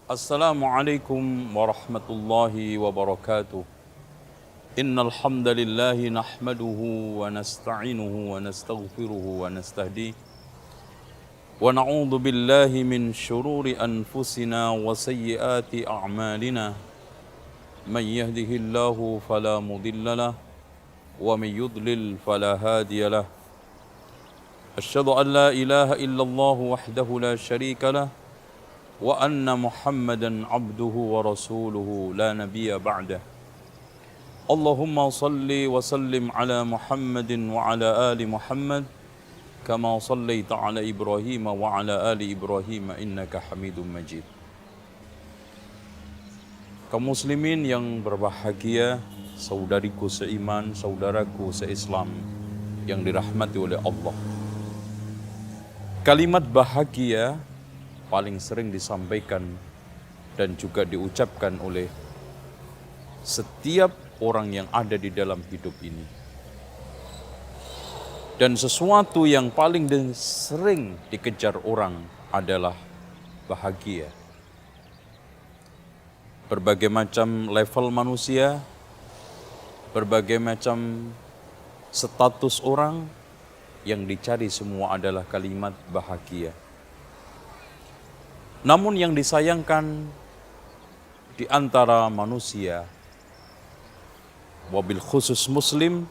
Assalamualaikum warahmatullahi wabarakatuh. Innal hamdalillah nahmaduhu wa nasta'inuhu wa nastaghfiruhu wa nastahdi wa na'udzu billahi min shururi anfusina wa sayyiati a'malina. Man yahdihillahu fala mudhillalah wa man yudlil fala hadiyalah. Asyhadu an la ilaha illallah wahdahu la syarika lah wa anna Muhammadan abduhu wa rasuluhu la nabiyya ba'dah. Allahumma salli wa sallim ala Muhammadin wa ala ali Muhammad kama sallaita ala Ibrahim wa ala ali Ibrahim innaka Hamidum Majid. Kaum muslimin yang berbahagia, saudariku seiman, saudaraku seislam yang dirahmati oleh Allah. Kalimat bahagia paling sering disampaikan dan juga diucapkan oleh setiap orang yang ada di dalam hidup ini. Dan sesuatu yang paling sering dikejar orang adalah bahagia. Berbagai macam level manusia, berbagai macam status orang, yang dicari semua adalah kalimat bahagia. Namun yang disayangkan di antara manusia, wabil khusus muslim,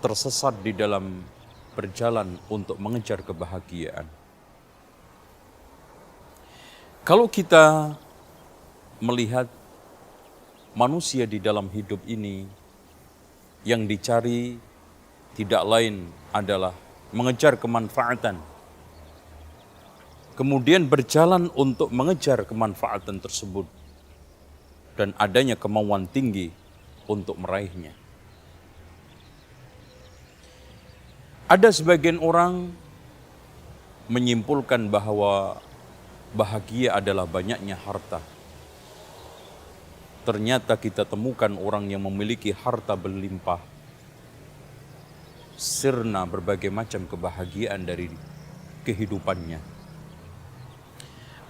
tersesat di dalam berjalan untuk mengejar kebahagiaan. Kalau kita melihat manusia di dalam hidup ini, yang dicari tidak lain adalah mengejar kemanfaatan. Kemudian berjalan untuk mengejar kemanfaatan tersebut dan adanya kemauan tinggi untuk meraihnya. Ada sebagian orang menyimpulkan bahwa bahagia adalah banyaknya harta. Ternyata kita temukan orang yang memiliki harta berlimpah, sirna berbagai macam kebahagiaan dari kehidupannya.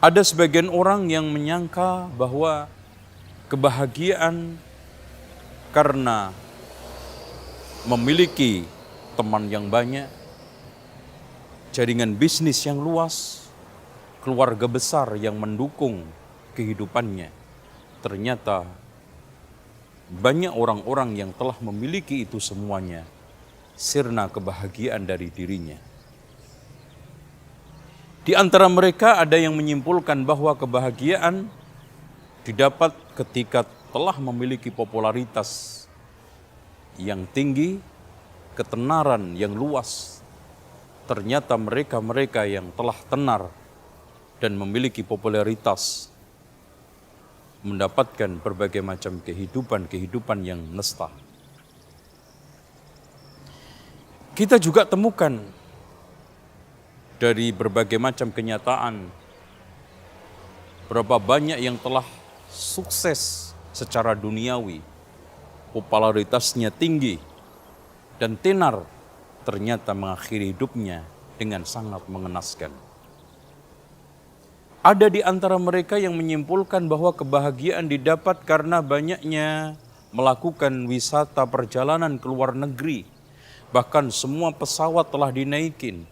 Ada sebagian orang yang menyangka bahwa kebahagiaan karena memiliki teman yang banyak, jaringan bisnis yang luas, keluarga besar yang mendukung kehidupannya. Ternyata banyak orang-orang yang telah memiliki itu semuanya, sirna kebahagiaan dari dirinya. Di antara mereka ada yang menyimpulkan bahwa kebahagiaan didapat ketika telah memiliki popularitas yang tinggi, ketenaran yang luas. Ternyata mereka-mereka yang telah tenar dan memiliki popularitas mendapatkan berbagai macam kehidupan yang nesta. Kita juga temukan dari berbagai macam kenyataan, berapa banyak yang telah sukses secara duniawi, popularitasnya tinggi dan tenar, ternyata mengakhiri hidupnya dengan sangat mengenaskan. Ada di antara mereka yang menyimpulkan bahwa kebahagiaan didapat karena banyaknya melakukan wisata perjalanan ke luar negeri, bahkan semua pesawat telah dinaikin,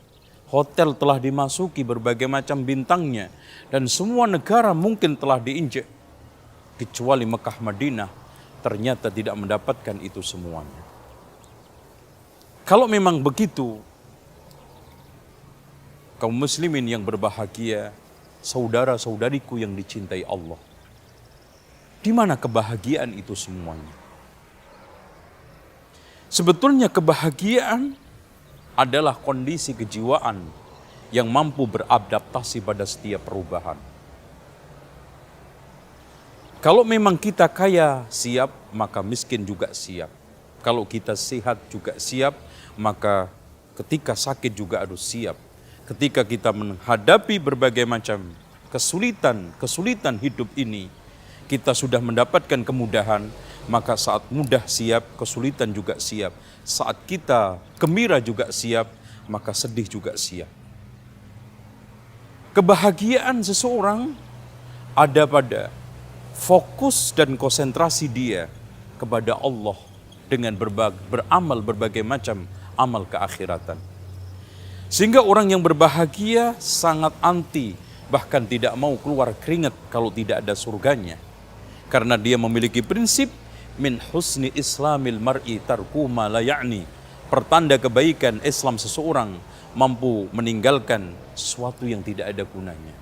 hotel telah dimasuki berbagai macam bintangnya, dan semua negara mungkin telah diinjak, kecuali Mekah Madinah, ternyata tidak mendapatkan itu semuanya. Kalau memang begitu, kaum muslimin yang berbahagia, saudara-saudariku yang dicintai Allah, di mana kebahagiaan itu semuanya? Sebetulnya kebahagiaan adalah kondisi kejiwaan yang mampu beradaptasi pada setiap perubahan. Kalau memang kita kaya siap, maka miskin juga siap. Kalau kita sehat juga siap, maka ketika sakit juga harus siap. Ketika kita menghadapi berbagai macam kesulitan hidup ini, kita sudah mendapatkan kemudahan, maka saat mudah siap, kesulitan juga siap. Saat kita gembira juga siap, maka sedih juga siap. Kebahagiaan seseorang ada pada fokus dan konsentrasi dia kepada Allah dengan beramal berbagai macam amal keakhiratan. Sehingga orang yang berbahagia sangat anti, bahkan tidak mau keluar keringat kalau tidak ada surganya. Karena dia memiliki prinsip min husni islamil mar'i tarku ma la ya'ni. Pertanda kebaikan Islam seseorang mampu meninggalkan sesuatu yang tidak ada gunanya.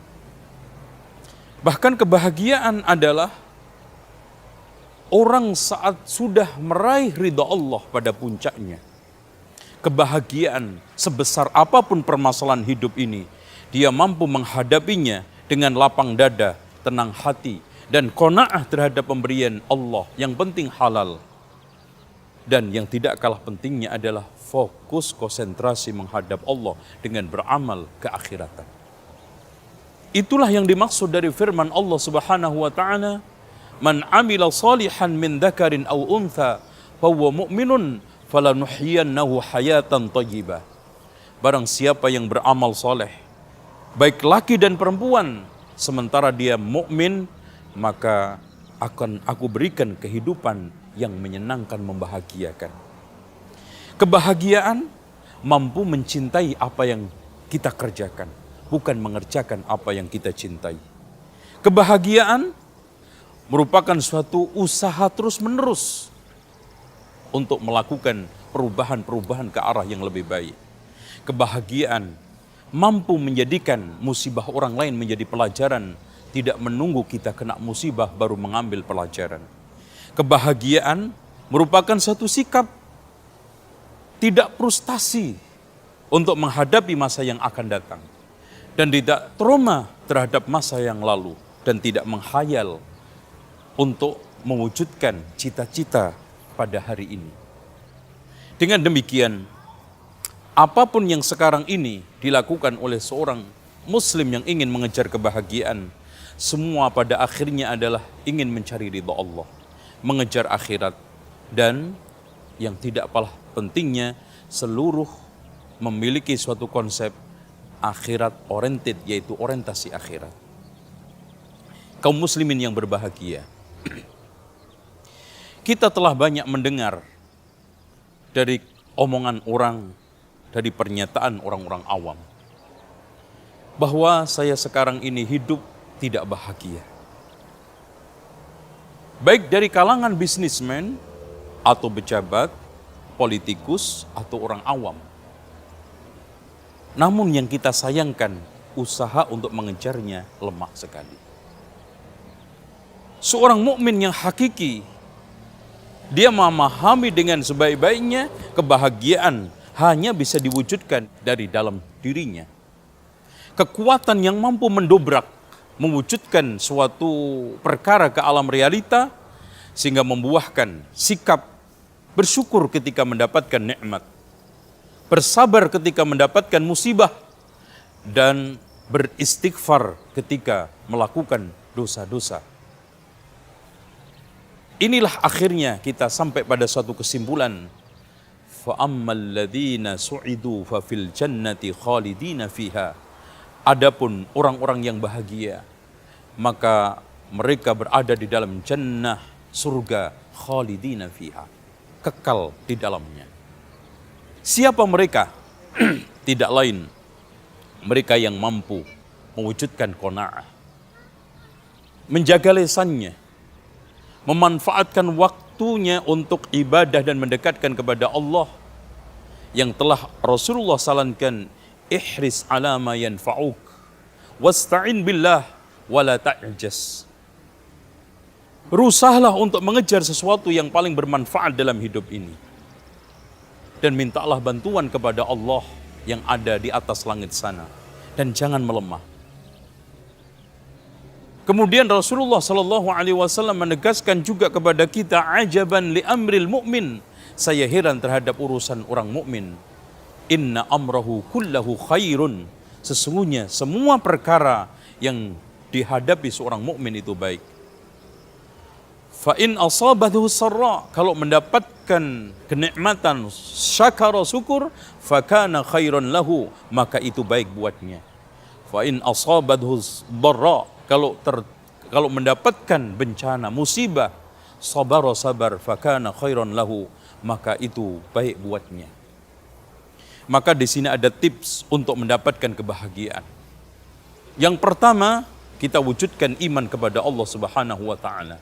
Bahkan kebahagiaan adalah orang saat sudah meraih ridha Allah pada puncaknya. Kebahagiaan sebesar apapun permasalahan hidup ini, dia mampu menghadapinya dengan lapang dada, tenang hati, dan qanaah terhadap pemberian Allah, yang penting halal. Dan yang tidak kalah pentingnya adalah fokus konsentrasi menghadap Allah dengan beramal keakhiratan. Itulah yang dimaksud dari firman Allah Subhanahu wa taala, "Man 'amila shalihan min dzakarin aw untha fahuwa mu'minun falanuhyiyannahu hayatan thayyibah." Barang siapa yang beramal saleh, baik laki dan perempuan, sementara dia mukmin, maka akan aku berikan kehidupan yang menyenangkan, membahagiakan. Kebahagiaan mampu mencintai apa yang kita kerjakan, bukan mengerjakan apa yang kita cintai. Kebahagiaan merupakan suatu usaha terus-menerus untuk melakukan perubahan-perubahan ke arah yang lebih baik. Kebahagiaan mampu menjadikan musibah orang lain menjadi pelajaran, tidak menunggu kita kena musibah baru mengambil pelajaran. Kebahagiaan merupakan satu sikap tidak frustasi untuk menghadapi masa yang akan datang, dan tidak trauma terhadap masa yang lalu, dan tidak menghayal untuk mewujudkan cita-cita pada hari ini. Dengan demikian, apapun yang sekarang ini dilakukan oleh seorang muslim yang ingin mengejar kebahagiaan, semua pada akhirnya adalah ingin mencari ridha Allah, mengejar akhirat, dan yang tidak kalah pentingnya, seluruh memiliki suatu konsep akhirat oriented, yaitu orientasi akhirat. Kaum muslimin yang berbahagia, kita telah banyak mendengar dari omongan orang, dari pernyataan orang-orang awam, bahwa saya sekarang ini hidup tidak bahagia. Baik dari kalangan bisnismen atau pejabat, politikus atau orang awam. Namun yang kita sayangkan, usaha untuk mengejarnya lemah sekali. Seorang mukmin yang hakiki, dia memahami dengan sebaik-baiknya kebahagiaan hanya bisa diwujudkan dari dalam dirinya. Kekuatan yang mampu mendobrak, mewujudkan suatu perkara ke alam realita, sehingga membuahkan sikap bersyukur ketika mendapatkan nikmat, bersabar ketika mendapatkan musibah, dan beristighfar ketika melakukan dosa-dosa. Inilah akhirnya kita sampai pada suatu kesimpulan, فَأَمَّا الَّذِينَ سُعِدُوا فَفِي الْجَنَّةِ خَالِدِينَ فِيهَا. Adapun orang-orang yang bahagia, maka mereka berada di dalam jannah, surga, khalidina fiha, kekal di dalamnya. Siapa mereka? Tidak lain mereka yang mampu mewujudkan qanaah, menjaga lisannya, memanfaatkan waktunya untuk ibadah dan mendekatkan kepada Allah, yang telah Rasulullah salankan, ihris ala ma yanfa'uk wasta'in billah wala ta'jas. Berusahalah untuk mengejar sesuatu yang paling bermanfaat dalam hidup ini, dan mintalah bantuan kepada Allah yang ada di atas langit sana, dan jangan melemah. Kemudian Rasulullah SAW menegaskan juga kepada kita, ajaban li amril mu'min, saya heran terhadap urusan orang mukmin. Inna amrahu kullahu khairun, sesungguhnya semua perkara yang dihadapi seorang mukmin itu baik. Fa in asabathu sarra, kalau mendapatkan kenikmatan syakara syukur, fa kana khairan lahu, maka itu baik buatnya. Fa in asabathu dharra, kalau mendapatkan bencana, musibah, sabar fakana khairan lahu, maka itu baik buatnya. Maka di sini ada tips untuk mendapatkan kebahagiaan. Yang pertama, kita wujudkan iman kepada Allah Subhanahu wa taala.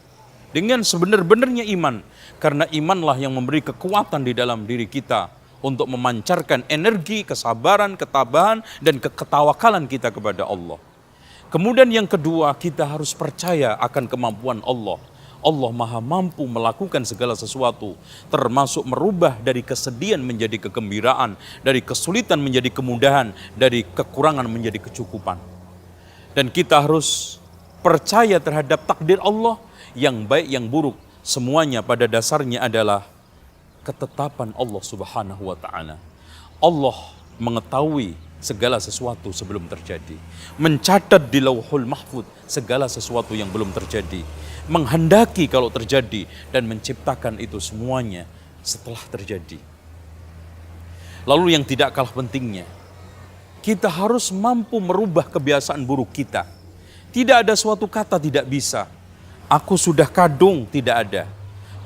Dengan sebenar-benarnya iman, karena imanlah yang memberi kekuatan di dalam diri kita untuk memancarkan energi, kesabaran, ketabahan, dan ketawakalan kita kepada Allah. Kemudian yang kedua, kita harus percaya akan kemampuan Allah. Allah maha mampu melakukan segala sesuatu, termasuk merubah dari kesedihan menjadi kegembiraan, dari kesulitan menjadi kemudahan, dari kekurangan menjadi kecukupan. Dan kita harus percaya terhadap takdir Allah, yang baik yang buruk, semuanya pada dasarnya adalah ketetapan Allah Subhanahu wa taala. Allah mengetahui segala sesuatu sebelum terjadi, mencatat di Lauhul Mahfuz segala sesuatu yang belum terjadi, menghendaki kalau terjadi, dan menciptakan itu semuanya setelah terjadi. Lalu yang tidak kalah pentingnya, kita harus mampu merubah kebiasaan buruk kita. Tidak ada suatu kata tidak bisa. Aku sudah kadung, tidak ada.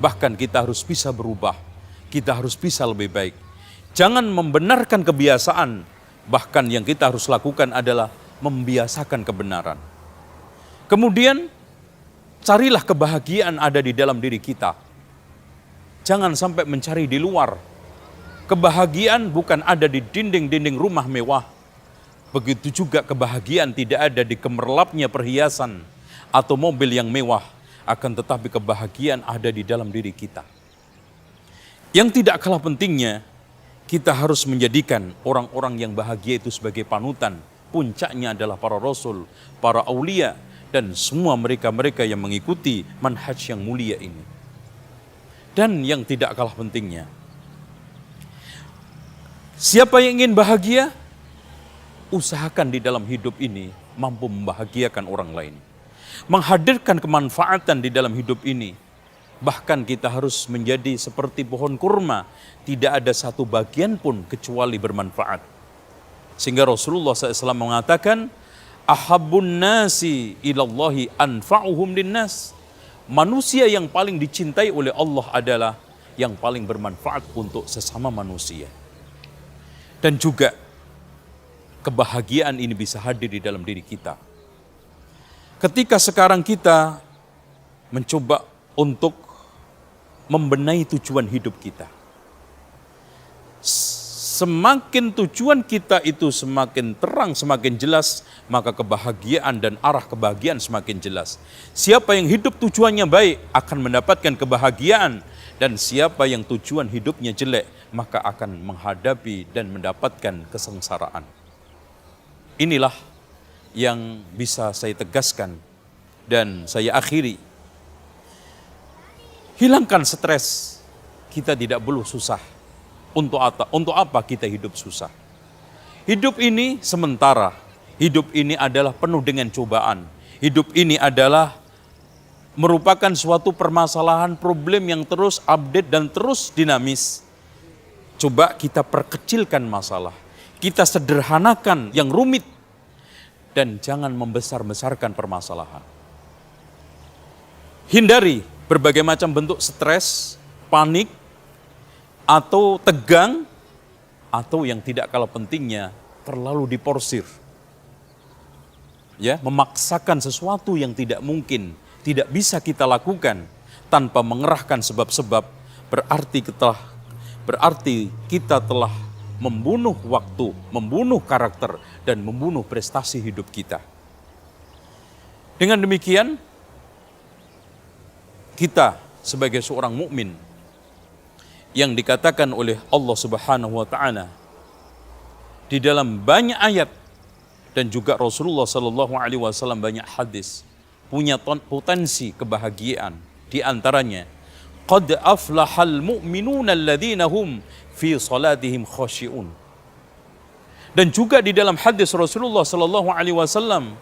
Bahkan kita harus bisa berubah. Kita harus bisa lebih baik. Jangan membenarkan kebiasaan. Bahkan yang kita harus lakukan adalah membiasakan kebenaran. Kemudian, carilah kebahagiaan ada di dalam diri kita. Jangan sampai mencari di luar. Kebahagiaan bukan ada di dinding-dinding rumah mewah. Begitu juga kebahagiaan tidak ada di gemerlapnya perhiasan atau mobil yang mewah. Akan tetapi kebahagiaan ada di dalam diri kita. Yang tidak kalah pentingnya, kita harus menjadikan orang-orang yang bahagia itu sebagai panutan. Puncaknya adalah para rasul, para aulia, dan semua mereka-mereka yang mengikuti manhaj yang mulia ini. Dan yang tidak kalah pentingnya, siapa yang ingin bahagia, usahakan di dalam hidup ini mampu membahagiakan orang lain. Menghadirkan kemanfaatan di dalam hidup ini. Bahkan kita harus menjadi seperti pohon kurma, tidak ada satu bagian pun kecuali bermanfaat. Sehingga Rasulullah SAW mengatakan, ahabbun nasi ilallahi anfa'uhum linnas. Manusia yang paling dicintai oleh Allah adalah yang paling bermanfaat untuk sesama manusia. Dan juga kebahagiaan ini bisa hadir di dalam diri kita. Ketika sekarang kita mencoba untuk membenahi tujuan hidup kita. Semakin tujuan kita itu semakin terang, semakin jelas, maka kebahagiaan dan arah kebahagiaan semakin jelas. Siapa yang hidup tujuannya baik akan mendapatkan kebahagiaan, dan siapa yang tujuan hidupnya jelek maka akan menghadapi dan mendapatkan kesengsaraan. Inilah yang bisa saya tegaskan dan saya akhiri. Hilangkan stres. Kita tidak perlu susah. Untuk apa kita hidup susah? Hidup ini sementara. Hidup ini adalah penuh dengan cobaan. Hidup ini adalah merupakan suatu permasalahan, problem yang terus update dan terus dinamis. Coba kita perkecilkan masalah. Kita sederhanakan yang rumit. Dan jangan membesar-besarkan permasalahan. Hindari berbagai macam bentuk stres, panik, atau tegang, atau yang tidak kalah pentingnya terlalu diporsir. Ya, memaksakan sesuatu yang tidak mungkin, tidak bisa kita lakukan tanpa mengerahkan sebab-sebab, berarti kita telah membunuh waktu, membunuh karakter, dan membunuh prestasi hidup kita. Dengan demikian, kita sebagai seorang mukmin yang dikatakan oleh Allah Subhanahu wa taala di dalam banyak ayat dan juga Rasulullah sallallahu alaihi wasallam banyak hadis, punya potensi kebahagiaan. Di antaranya, qad aflahal mu'minuna alladzina hum fi salatihim khashi'un. Dan juga di dalam hadis Rasulullah sallallahu alaihi wasallam,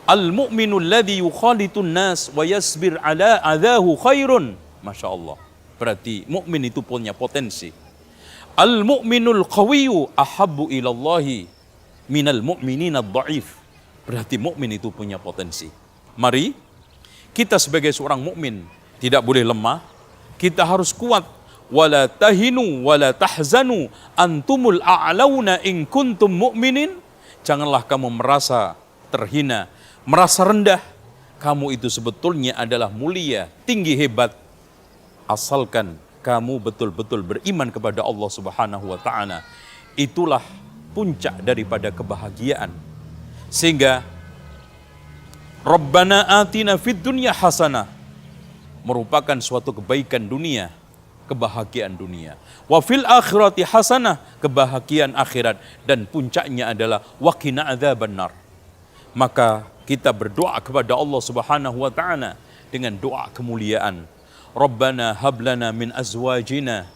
al-mu'minu alladhi yukhalitun nas wa yasbir ala adahu khairun. Masya Allah. Berarti mukmin itu punya potensi. Al-mu'minul qawiyyu ahabbu ilallahi minal mu'minina ad-dha'if. Berarti mukmin itu punya potensi. Mari kita sebagai seorang mukmin tidak boleh lemah, kita harus kuat. Wala tahinu wala tahzanu antumul a'launa in kuntum mu'minin. Janganlah kamu merasa terhina, merasa rendah. Kamu itu sebetulnya adalah mulia, tinggi, hebat. Asalkan kamu betul-betul beriman kepada Allah Subhanahu wa taala. Itulah puncak daripada kebahagiaan. Sehingga Rabbana atina fid dunya hasanah merupakan suatu kebaikan dunia, kebahagiaan dunia. Wa fil akhirati hasanah, kebahagiaan akhirat, dan puncaknya adalah waqina adzabannar. Maka kita berdoa kepada Allah Subhanahu wa taala dengan doa kemuliaan. Rabbana hab lana min azwajina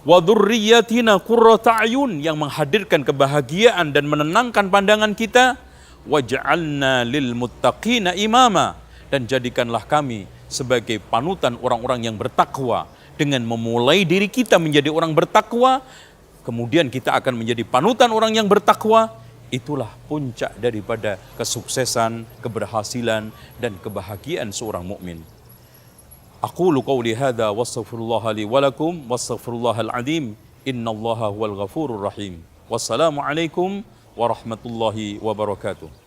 wa dzurriyyatina qurrata a'yun, yang menghadirkan kebahagiaan dan menenangkan pandangan kita. Waj'alna lil muttaqina imama, dan jadikanlah kami sebagai panutan orang-orang yang bertakwa. Dengan memulai diri kita menjadi orang bertakwa, kemudian kita akan menjadi panutan orang yang bertakwa. Itulah puncak daripada kesuksesan, keberhasilan, dan kebahagiaan seorang mukmin. Aqulu qawli hadza wastaghfirullaha li wa lakum wastaghfirullahal azim. Innallaha huwal ghafurur rahim. Wassalamu alaikum warahmatullahi wabarakatuh.